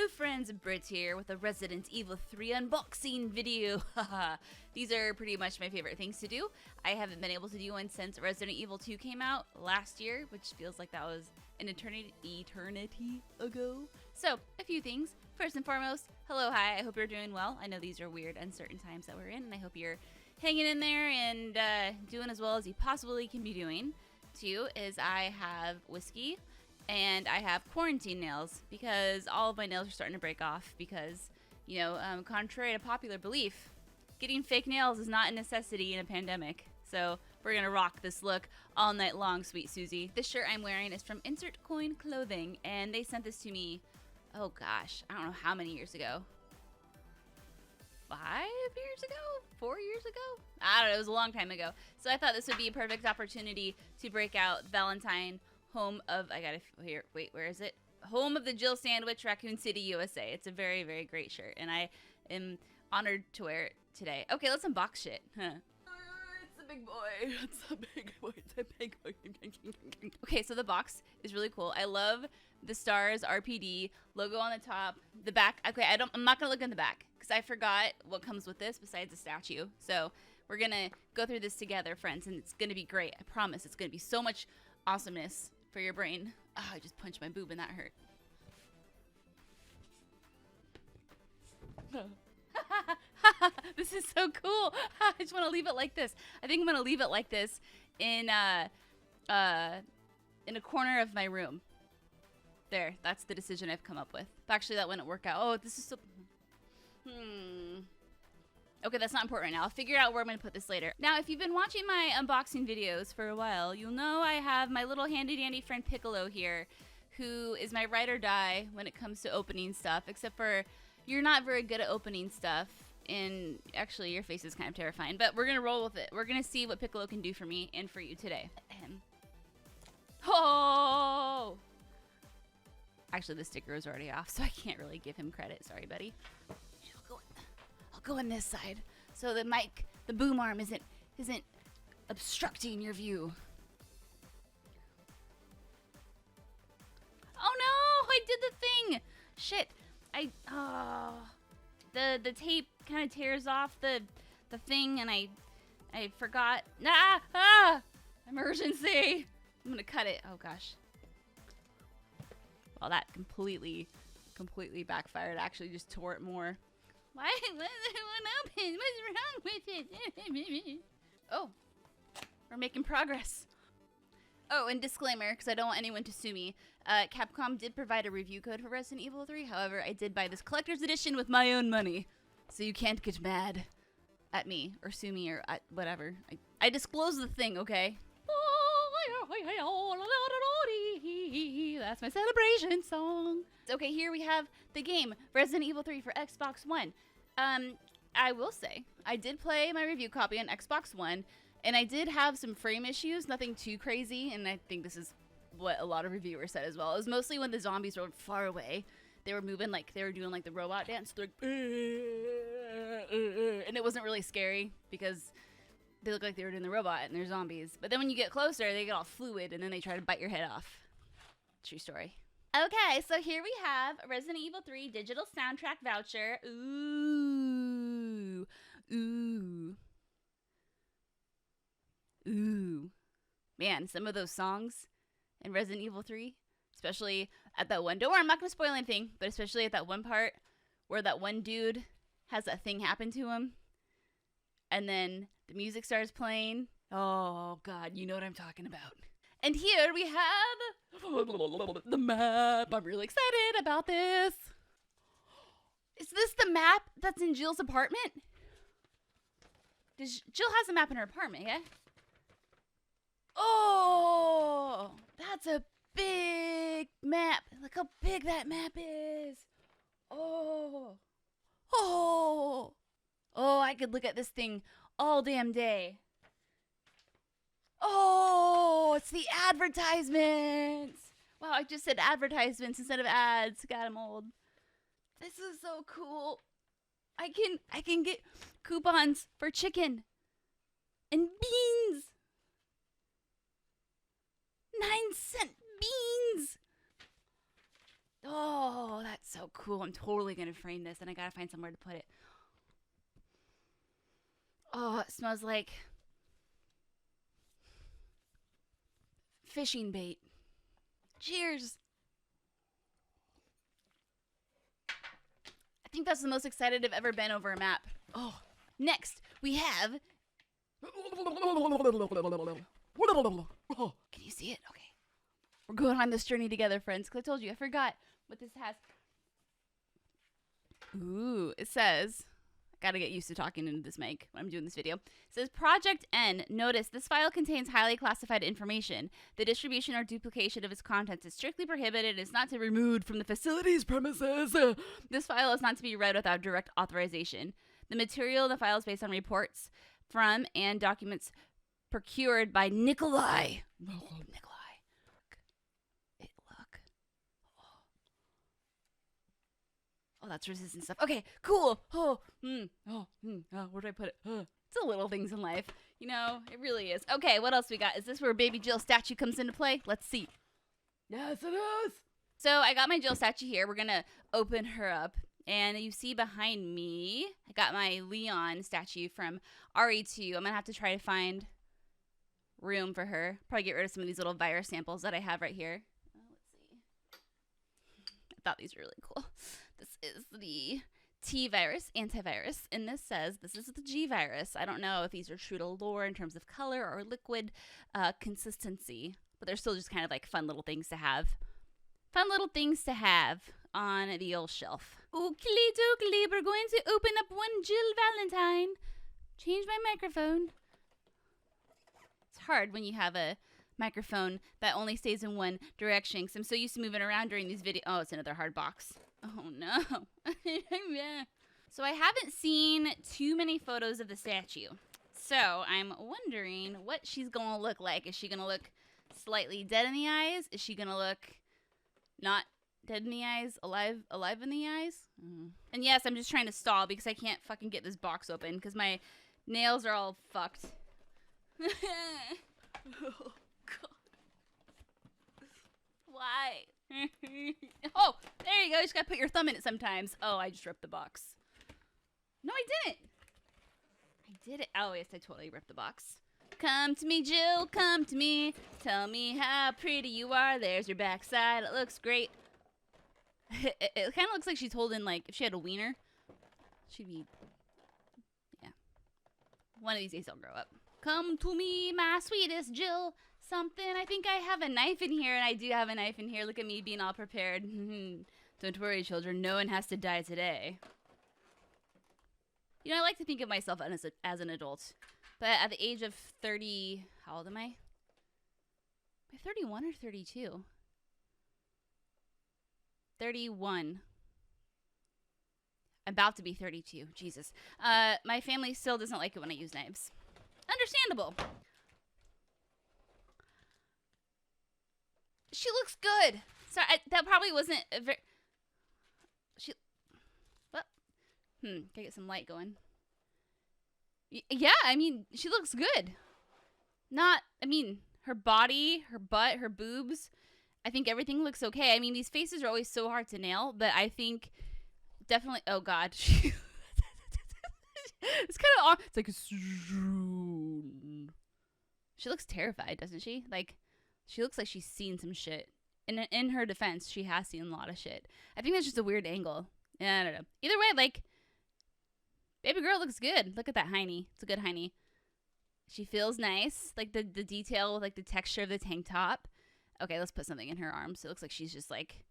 Hello friends, Britt here with a Resident Evil 3 unboxing video. These are pretty much my favorite things to do. I haven't been able to do one since Resident Evil 2 came out last year, which feels like that was an eternity ago. So, a few things. First and foremost, hello, hi, I hope you're doing well. I know these are weird, uncertain times that we're in, and I hope you're hanging in there and doing as well as you possibly can be doing. Two is I have whiskey. And I have quarantine nails because all of my nails are starting to break off because, you know, contrary to popular belief, getting fake nails is not a necessity in a pandemic. So we're going to rock this look all night long, sweet Susie. This shirt I'm wearing is from Insert Coin Clothing, and they sent this to me, oh gosh, I don't know how many years ago. 5 years ago? 4 years ago? I don't know, it was a long time ago. So I thought this would be a perfect opportunity to break out Valentine home of, where is it? Home of the Jill Sandwich, Raccoon City, USA. It's a very, very great shirt, and I am honored to wear it today. Okay, let's unbox shit. It's a big boy. It's a big boy. It's a big boy. Okay, so the box is really cool. I love the stars RPD logo on the top. The back. Okay, I'm not gonna look in the back because I forgot what comes with this besides the statue. So we're gonna go through this together, friends, and it's gonna be great. I promise. It's gonna be so much awesomeness for your brain. Oh, I just punched my boob and that hurt. This is so cool. I just want to leave it like this. I think I'm going to leave it like this in a corner of my room. There, that's the decision I've come up with. Actually, that wouldn't work out. Oh, this is so... Okay, that's not important right now. I'll figure out where I'm going to put this later. Now, if you've been watching my unboxing videos for a while, you'll know I have my little handy-dandy friend Piccolo here, who is my ride or die when it comes to opening stuff, except for you're not very good at opening stuff, and actually your face is kind of terrifying, but we're going to roll with it. We're going to see what Piccolo can do for me and for you today. Oh! Actually, the sticker is already off, so I can't really give him credit. Sorry, buddy. Go on this side so the mic, the boom arm isn't obstructing your view. Oh no, I did the thing. Shit. The tape kind of tears off the thing and I forgot. Emergency. I'm going to cut it. Oh gosh. Well, that completely backfired. Actually just tore it more. Why? What open? What's wrong with it? Oh, we're making progress. Oh, and disclaimer, because I don't want anyone to sue me. Capcom did provide a review code for Resident Evil 3. However, I did buy this collector's edition with my own money. So you can't get mad at me or sue me or whatever. I disclosed the thing, okay? That's my celebration song. Okay, here we have the game, Resident Evil 3 for Xbox One. I will say, I did play my review copy on Xbox One, and I did have some frame issues, nothing too crazy, and I think this is what a lot of reviewers said as well. It was mostly when the zombies were far away. They were moving like, they were doing like the robot dance, like, and it wasn't really scary because they look like they were doing the robot and they're zombies. But then when you get closer, they get all fluid and then they try to bite your head off. True story. Okay, so here we have Resident Evil 3 digital soundtrack voucher. Ooh. Man, some of those songs in Resident Evil 3, especially at that one, don't worry, I'm not going to spoil anything, but especially at that one part where that one dude has that thing happen to him, and then the music starts playing. Oh, God, you know what I'm talking about. And here we have the map. I'm really excited about this. Is this the map that's in Jill's apartment? Jill has a map in her apartment, yeah? Oh, that's a big map. Look how big that map is. Oh, I could look at this thing all damn day. Oh, it's the advertisements. Wow, I just said advertisements instead of ads. God, I'm old. This is so cool. I can get coupons for chicken and beans. 9-cent beans. Oh, that's so cool. I'm totally going to frame this, and I got to find somewhere to put it. Oh, it smells like fishing bait. Cheers. I think that's the most excited I've ever been over a map. Oh, next we have. Can you see it? Okay. We're going on this journey together, friends. Because I told you, I forgot what this has. Ooh, it says, I gotta get used to talking into this mic when I'm doing this video. It says Project N. Notice this file contains highly classified information. The distribution or duplication of its contents is strictly prohibited and is not to be removed from the facility's premises. This file is not to be read without direct authorization. The material in the file is based on reports from and documents procured by Nikolai. Nikolai. Look. Oh, that's resistant stuff. Okay, cool. Where do I put it? It's the little things in life. You know, it really is. Okay, what else we got? Is this where Baby Jill statue comes into play? Let's see. Yes, it is. So I got my Jill statue here. We're going to open her up. And you see behind me, I got my Leon statue from RE2. I'm going to have to try to find room for her. Probably get rid of some of these little virus samples that I have right here. Let's see. I thought these were really cool. This is the T virus, antivirus, and this says this is the G virus. I don't know if these are true to lore in terms of color or liquid consistency, but they're still just kind of like fun little things to have. Fun little things to have on the old shelf. Ookly dookly, we're going to open up one Jill Valentine. Change my microphone. It's hard when you have a microphone that only stays in one direction, because I'm so used to moving around during these videos. Oh, it's another hard box. Oh, no. Yeah. So I haven't seen too many photos of the statue. So I'm wondering what she's going to look like. Is she going to look slightly dead in the eyes? Is she going to look not dead in the eyes, alive in the eyes? And yes, I'm just trying to stall because I can't fucking get this box open because my nails are all fucked. Oh, God. Why? Oh, there you go. You just gotta put your thumb in it sometimes. Oh, I just ripped the box. No, I didn't. I did it. Oh, yes, I totally ripped the box. Come to me, Jill. Come to me. Tell me how pretty you are. There's your backside. It looks great. It kind of looks like she's holding, like, if she had a wiener, she'd be, yeah. One of these days I'll grow up. Come to me, my sweetest Jill. Something. I think I have a knife in here, and I do have a knife in here. Look at me being all prepared. Don't worry, children. No one has to die today. You know, I like to think of myself as an adult. But at the age of 30, how old am I? Am I 31 or 32? 31. I'm about to be 32. Jesus. My family still doesn't like it when I use knives. Understandable. She looks good. Sorry, that probably wasn't a very... What? Can I get some light going? Yeah, I mean, she looks good. Her body, her butt, her boobs. I think everything looks okay. I mean, these faces are always so hard to nail, but I think definitely... Oh, God. It's kind of... It's like... She looks terrified, doesn't she? Like... She looks like she's seen some shit. In her defense, she has seen a lot of shit. I think that's just a weird angle. Yeah, I don't know. Either way, like, baby girl looks good. Look at that hiney. It's a good hiney. She feels nice. Like, the detail with, like, the texture of the tank top. Okay, let's put something in her arms. It looks like she's just, like,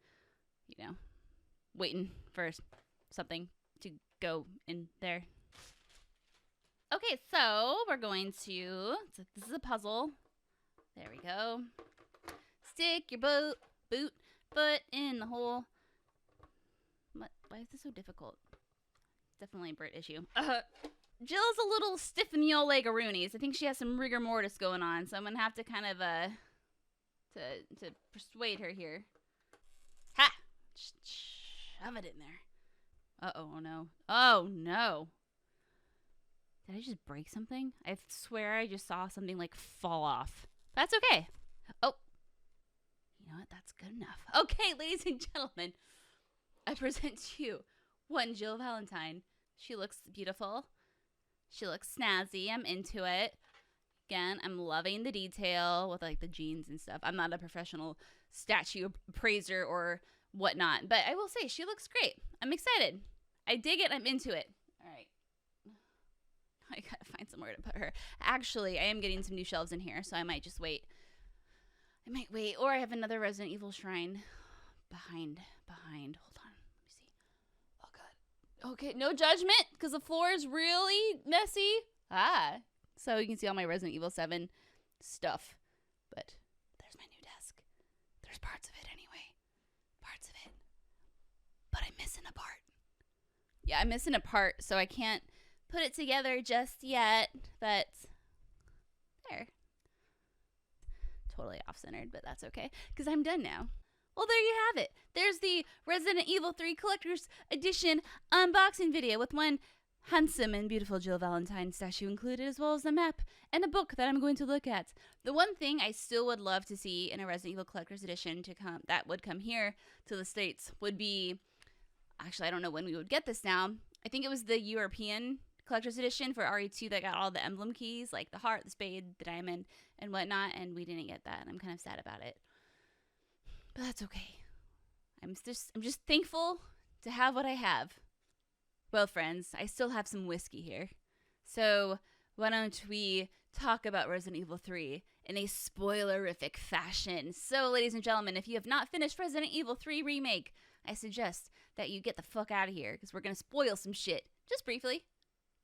you know, waiting for something to go in there. Okay, so we're going to... This is a puzzle. There we go. Stick your boot foot in the hole. What? Why is this so difficult? Definitely a Britt issue. Jill's a little stiff in the old leg-a-roonies. I think she has some rigor mortis going on, so I'm gonna have to kind of to persuade her here. Ha! Shove it in there. Oh no. Oh no. Did I just break something? I swear I just saw something like fall off. That's okay. Oh. You know what? That's good enough. Okay, ladies and gentlemen. I present to you one Jill Valentine. She looks beautiful. She looks snazzy. I'm into it. Again, I'm loving the detail with like the jeans and stuff. I'm not a professional statue appraiser or whatnot, but I will say she looks great. I'm excited. I dig it. I'm into it. All right. I gotta find somewhere to put her. Actually, I am getting some new shelves in here, so I might just wait. Or I have another Resident Evil shrine behind. Hold on. Let me see. Oh, God. Okay, no judgment, because the floor is really messy. So you can see all my Resident Evil 7 stuff. But there's my new desk. There's parts of it anyway. Parts of it. But I'm missing a part. Yeah, I'm missing a part, so I can't put it together just yet. But there. Totally off-centered, but that's okay, because I'm done now. Well, there you have it. There's the Resident Evil 3 Collector's Edition unboxing video with one handsome and beautiful Jill Valentine statue included, as well as the map and a book that I'm going to look at. The one thing I still would love to see in a Resident Evil Collector's Edition that would come here to the States would be, actually, I don't know when we would get this now. I think it was the European Collector's Edition for RE2 that got all the emblem keys, like the heart, the spade, the diamond, and whatnot, and we didn't get that, and I'm kind of sad about it. But that's okay. I'm just thankful to have what I have. Well, friends, I still have some whiskey here. So why don't we talk about Resident Evil 3 in a spoilerific fashion? So, ladies and gentlemen, if you have not finished Resident Evil 3 Remake, I suggest that you get the fuck out of here, because we're going to spoil some shit. Just briefly.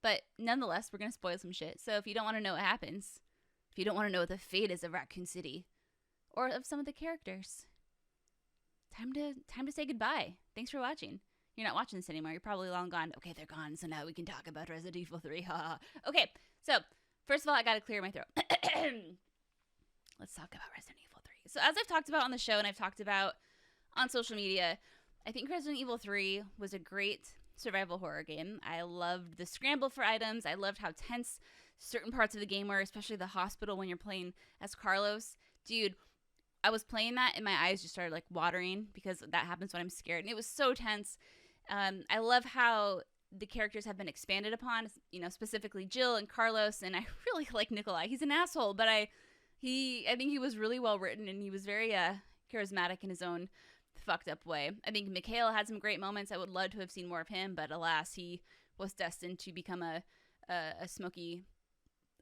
But nonetheless, we're going to spoil some shit. So if you don't want to know what happens, if you don't want to know what the fate is of Raccoon City, or of some of the characters, time to say goodbye. Thanks for watching. You're not watching this anymore. You're probably long gone. Okay, they're gone, so now we can talk about Resident Evil 3. Okay, so first of all, I got to clear my throat. Let's talk about Resident Evil 3. So as I've talked about on the show and I've talked about on social media, I think Resident Evil 3 was a great survival horror game. I loved the scramble for items. I loved how tense certain parts of the game were, especially the hospital when you're playing as Carlos. Dude, I was playing that and my eyes just started like watering, because that happens when I'm scared, and it was so tense. I love how the characters have been expanded upon, you know, specifically Jill and Carlos, and I really like Nikolai. He's an asshole, but I think he was really well written, and he was very charismatic in his own fucked up way. I think Mikhail had some great moments. I would love to have seen more of him, but alas, he was destined to become a smoky,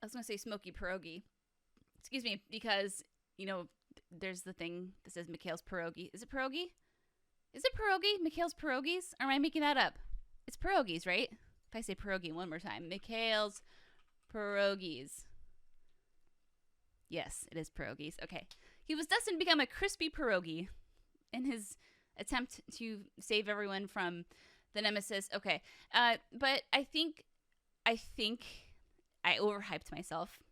I was going to say smoky pierogi. Excuse me, because, you know, there's the thing that says Mikhail's pierogi. Is it pierogi? Is it pierogi? Mikhail's pierogies? Or am I making that up? It's pierogies, right? If I say pierogi one more time. Mikhail's pierogies. Yes, it is pierogies. Okay. He was destined to become a crispy pierogi in his attempt to save everyone from the nemesis. Okay. But I think I overhyped myself.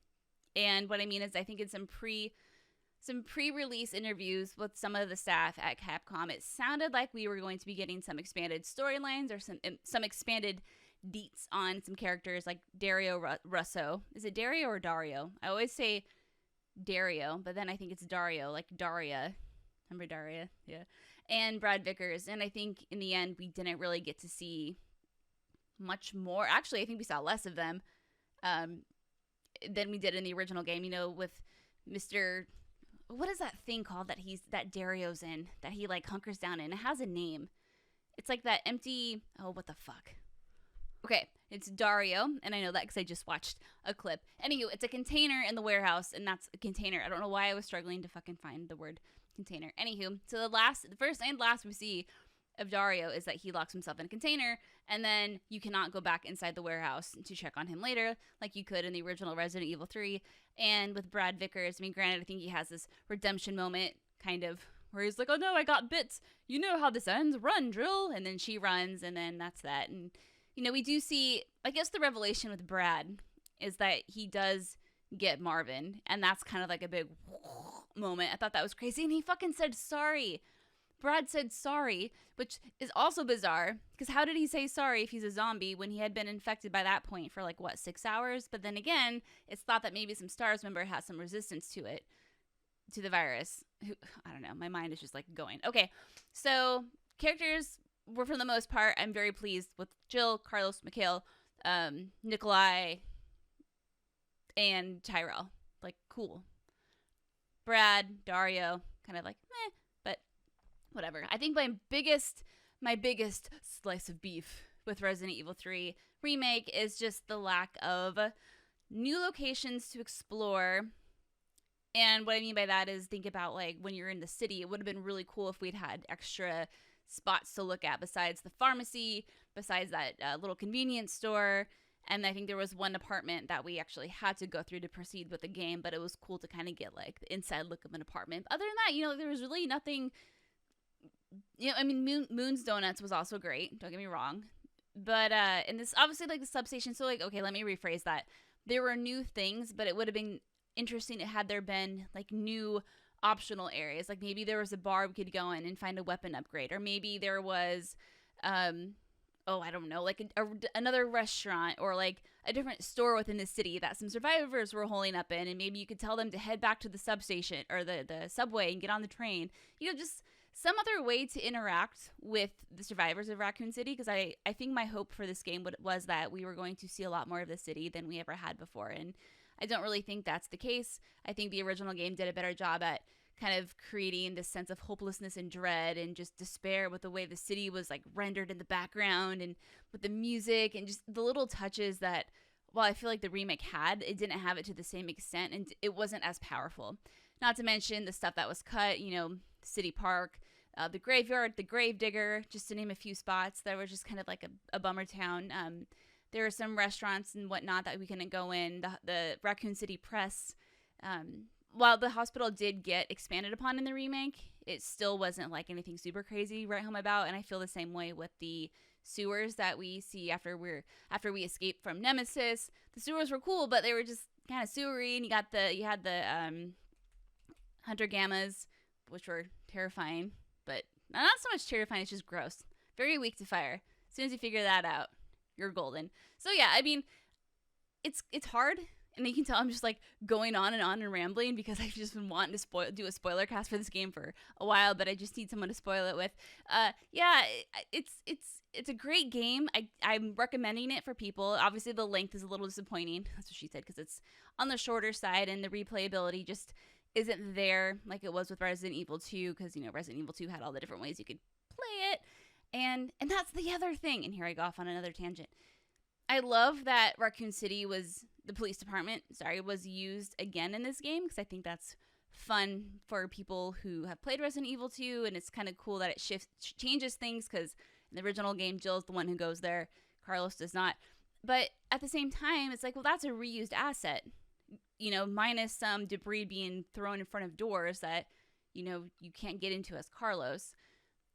And what I mean is I think in some pre-release interviews with some of the staff at Capcom, it sounded like we were going to be getting some expanded storylines or some expanded deets on some characters like Dario Russo. Is it Dario or Dario? I always say Dario, but then I think it's Dario, like Daria. Remember Daria? Yeah. And Brad Vickers. And I think in the end, we didn't really get to see much more. Actually, I think we saw less of them than we did in the original game, you know, with Mr. What is that thing called that Dario's in, that he like hunkers down in? It has a name. It's like that empty, oh, what the fuck? Okay, it's Dario, and I know that because I just watched a clip. Anywho, it's a container in the warehouse, and that's a container. I don't know why I was struggling to fucking find the word container. Anywho, so the first and last we see of Dario is that he locks himself in a container, and then you cannot go back inside the warehouse to check on him later like you could in the original Resident Evil 3. And with Brad Vickers, I mean, granted, I think he has this redemption moment, kind of, where he's like, oh no, I got bits. You know how this ends. Run, Drill. And then she runs, and then that's that. And, you know, we do see, I guess the revelation with Brad is that he does get Marvin, and that's kind of like a big moment. I thought that was crazy, and he fucking said sorry. Brad said sorry, which is also bizarre, because how did he say sorry if he's a zombie when he had been infected by that point for like, what, 6 hours? But then again, it's thought that maybe some STARS member has some resistance to it, to the virus. I don't know, my mind is just like going. Okay, so characters for the most part, I'm very pleased with Jill, Carlos, Mikhail, Nikolai, and Tyrell. Like, cool. Brad, Dario, kind of like, meh, but whatever. I think my biggest slice of beef with Resident Evil 3 Remake is just the lack of new locations to explore. And what I mean by that is, think about like when you're in the city, it would have been really cool if we'd had extra spots to look at besides the pharmacy, besides that little convenience store. And I think there was one apartment that we actually had to go through to proceed with the game, but it was cool to kind of get like the inside look of an apartment. But other than that, you know, there was really nothing. You know, I mean, Moon's Donuts was also great. Don't get me wrong. But in this, obviously, like the substation. So, like, okay, let me rephrase that. There were new things, but it would have been interesting had there been like new optional areas. Like maybe there was a bar we could go in and find a weapon upgrade, or maybe there was, I don't know, like another restaurant or like a different store within the city that some survivors were holding up in, and maybe you could tell them to head back to the substation or the subway and get on the train. You know, just some other way to interact with the survivors of Raccoon City, because I think my hope for this game was that we were going to see a lot more of the city than we ever had before, and I don't really think that's the case. I think the original game did a better job at kind of creating this sense of hopelessness and dread and just despair with the way the city was like rendered in the background and with the music and just the little touches that, while I feel like the remake had, it didn't have it to the same extent and it wasn't as powerful. Not to mention the stuff that was cut, you know, City Park, the graveyard, the Gravedigger, just to name a few spots that were just kind of like a bummer town. There are some restaurants and whatnot that we couldn't go in. The Raccoon City Press, while the hospital did get expanded upon in the remake, it still wasn't like anything super crazy right home about. And I feel the same way with the sewers that we see after we escaped from Nemesis. The sewers were cool, but they were just kind of sewery. And you had the Hunter Gammas, which were terrifying, but not so much terrifying. It's just gross. Very weak to fire. As soon as you figure that out, you're golden. So yeah, I mean, it's hard, and you can tell I'm just like going on and rambling because I've just been wanting to do a spoiler cast for this game for a while, but I just need someone to spoil it with. Yeah, it's a great game. I'm recommending it for people. Obviously, the length is a little disappointing. That's what she said, because it's on the shorter side, and the replayability just isn't there like it was with Resident Evil 2, because, you know, Resident Evil 2 had all the different ways you could play it. And that's the other thing. And here I go off on another tangent. I love that Raccoon City the police department, was used again in this game, because I think that's fun for people who have played Resident Evil 2, and it's kind of cool that it changes things, because in the original game, Jill's the one who goes there, Carlos does not. But at the same time, it's like, well, that's a reused asset, you know, minus some debris being thrown in front of doors that, you know, you can't get into as Carlos.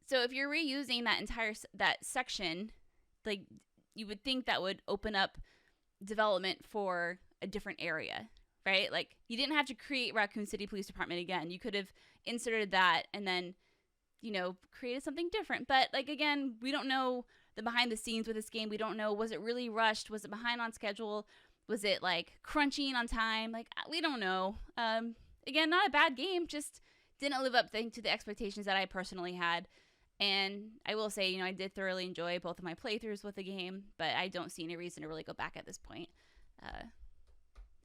So if you're reusing that section, like, you would think that would open up development for a different area, right? Like, you didn't have to create Raccoon City Police Department again. You could have inserted that and then, you know, created something different. But, like, again, we don't know the behind the scenes with this game. We don't know, was it really rushed? Was it behind on schedule? Was it, like, crunching on time? Like, we don't know. Again, not a bad game, just didn't live up to the expectations that I personally had. And I will say, you know, I did thoroughly enjoy both of my playthroughs with the game, but I don't see any reason to really go back at this point.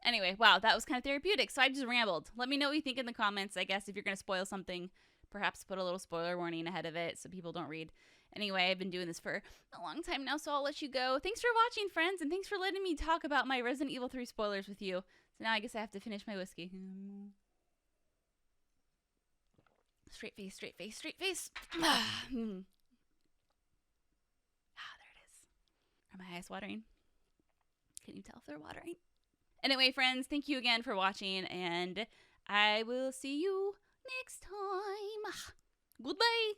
Anyway, wow, that was kind of therapeutic, so I just rambled. Let me know what you think in the comments. I guess if you're going to spoil something, perhaps put a little spoiler warning ahead of it so people don't read. Anyway, I've been doing this for a long time now, so I'll let you go. Thanks for watching, friends, and thanks for letting me talk about my Resident Evil 3 spoilers with you. So now I guess I have to finish my whiskey. Straight face, straight face, straight face. There it is. Are my eyes watering? Can you tell if they're watering? Anyway, friends, thank you again for watching, and I will see you next time. Goodbye.